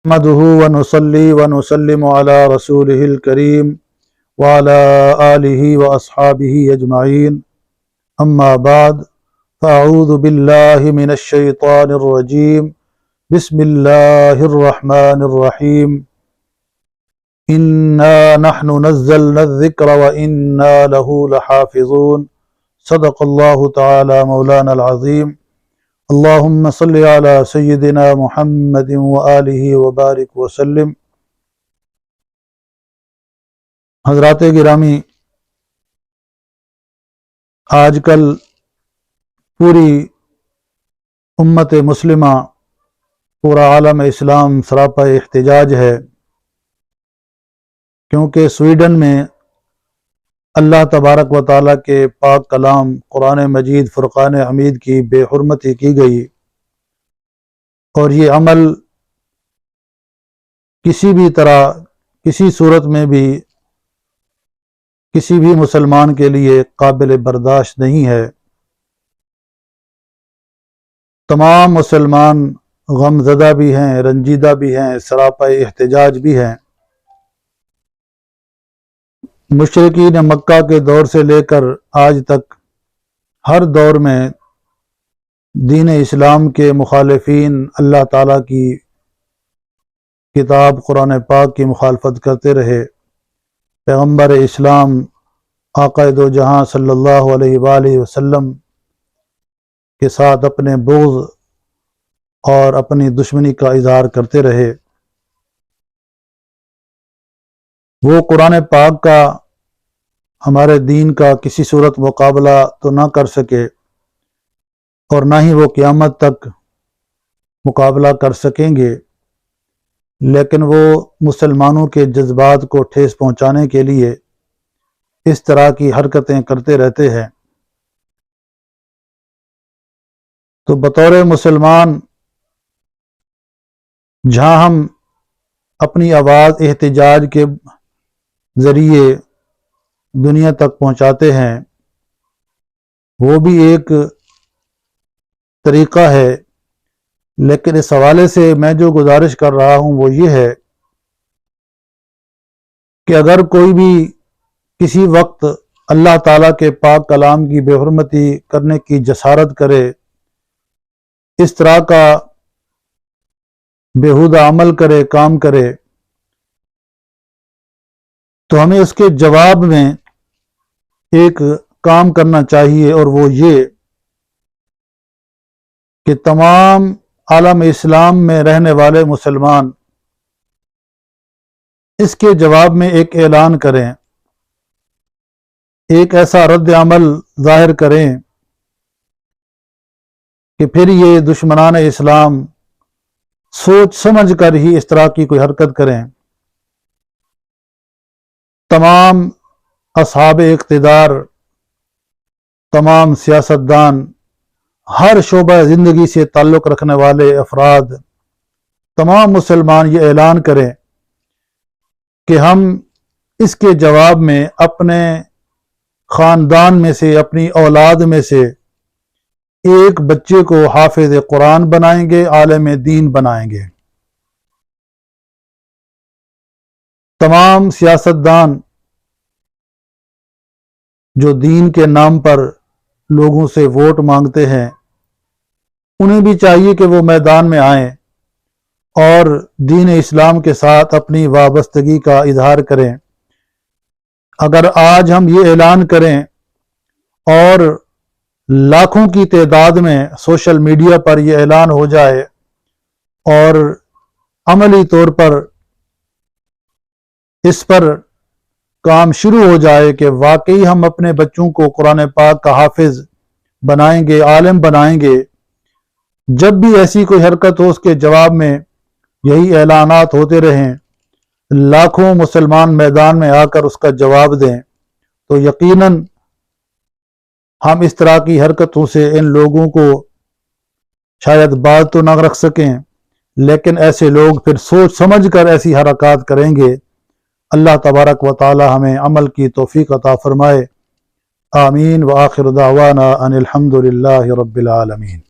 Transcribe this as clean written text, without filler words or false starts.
نحمده ونصلي ونسلم على رسوله الكريم وعلى آله وأصحابه أجمعين أما بعد فأعوذ بالله من الشيطان الرجيم بسم الله الرحمن الرحيم إنا نحن نزلنا الذكر وإنا له لحافظون صدق الله تعالى مولانا العظيم اللهم صل على سيدنا محمد وآلہ وبارک وسلم۔ حضرات گرامی، آج کل پوری امت مسلمہ، پورا عالم اسلام سراپا احتجاج ہے، کیونکہ سویڈن میں اللہ تبارک و تعالیٰ کے پاک کلام قرآن مجید فرقان حمید کی بے حرمتی کی گئی، اور یہ عمل کسی بھی طرح کسی صورت میں بھی کسی بھی مسلمان کے لیے قابل برداشت نہیں ہے۔ تمام مسلمان غم زدہ بھی ہیں، رنجیدہ بھی ہیں، سراپا احتجاج بھی ہیں۔ مشرکین مکہ کے دور سے لے کر آج تک ہر دور میں دین اسلام کے مخالفین اللہ تعالیٰ کی کتاب قرآن پاک کی مخالفت کرتے رہے۔ پیغمبر اسلام آقا دو جہاں صلی اللہ علیہ وآلہ وسلم کے ساتھ اپنے بغض اور اپنی دشمنی کا اظہار کرتے رہے۔ وہ قرآن پاک کا ہمارے دین کا کسی صورت مقابلہ تو نہ کر سکے، اور نہ ہی وہ قیامت تک مقابلہ کر سکیں گے، لیکن وہ مسلمانوں کے جذبات کو ٹھیس پہنچانے کے لیے اس طرح کی حرکتیں کرتے رہتے ہیں۔ تو بطور مسلمان جہاں ہم اپنی آواز احتجاج کے ذریعے دنیا تک پہنچاتے ہیں، وہ بھی ایک طریقہ ہے، لیکن اس حوالے سے میں جو گزارش کر رہا ہوں وہ یہ ہے کہ اگر کوئی بھی کسی وقت اللہ تعالیٰ کے پاک کلام کی بے حرمتی کرنے کی جسارت کرے، اس طرح کا بیہودہ عمل کرے، کام کرے، تو ہمیں اس کے جواب میں ایک کام کرنا چاہیے، اور وہ یہ کہ تمام عالم اسلام میں رہنے والے مسلمان اس کے جواب میں ایک اعلان کریں، ایک ایسا رد عمل ظاہر کریں کہ پھر یہ دشمنان اسلام سوچ سمجھ کر ہی اس طرح کی کوئی حرکت کریں۔ تمام اصحاب اقتدار، تمام سیاستدان، ہر شعبہ زندگی سے تعلق رکھنے والے افراد، تمام مسلمان یہ اعلان کریں کہ ہم اس کے جواب میں اپنے خاندان میں سے، اپنی اولاد میں سے ایک بچے کو حافظ قرآن بنائیں گے، عالم دین بنائیں گے۔ تمام سیاستدان جو دین کے نام پر لوگوں سے ووٹ مانگتے ہیں، انہیں بھی چاہیے کہ وہ میدان میں آئیں اور دین اسلام کے ساتھ اپنی وابستگی کا اظہار کریں۔ اگر آج ہم یہ اعلان کریں اور لاکھوں کی تعداد میں سوشل میڈیا پر یہ اعلان ہو جائے اور عملی طور پر اس پر کام شروع ہو جائے کہ واقعی ہم اپنے بچوں کو قرآن پاک کا حافظ بنائیں گے، عالم بنائیں گے، جب بھی ایسی کوئی حرکت ہو اس کے جواب میں یہی اعلانات ہوتے رہیں، لاکھوں مسلمان میدان میں آ کر اس کا جواب دیں، تو یقیناً ہم اس طرح کی حرکتوں سے ان لوگوں کو شاید باز تو نہ رکھ سکیں، لیکن ایسے لوگ پھر سوچ سمجھ کر ایسی حرکات کریں گے۔ اللہ تبارک و تعالی ہمیں عمل کی توفیق عطا فرمائے۔ آمین، وآخر دعوانا ان الحمد للہ رب العالمین۔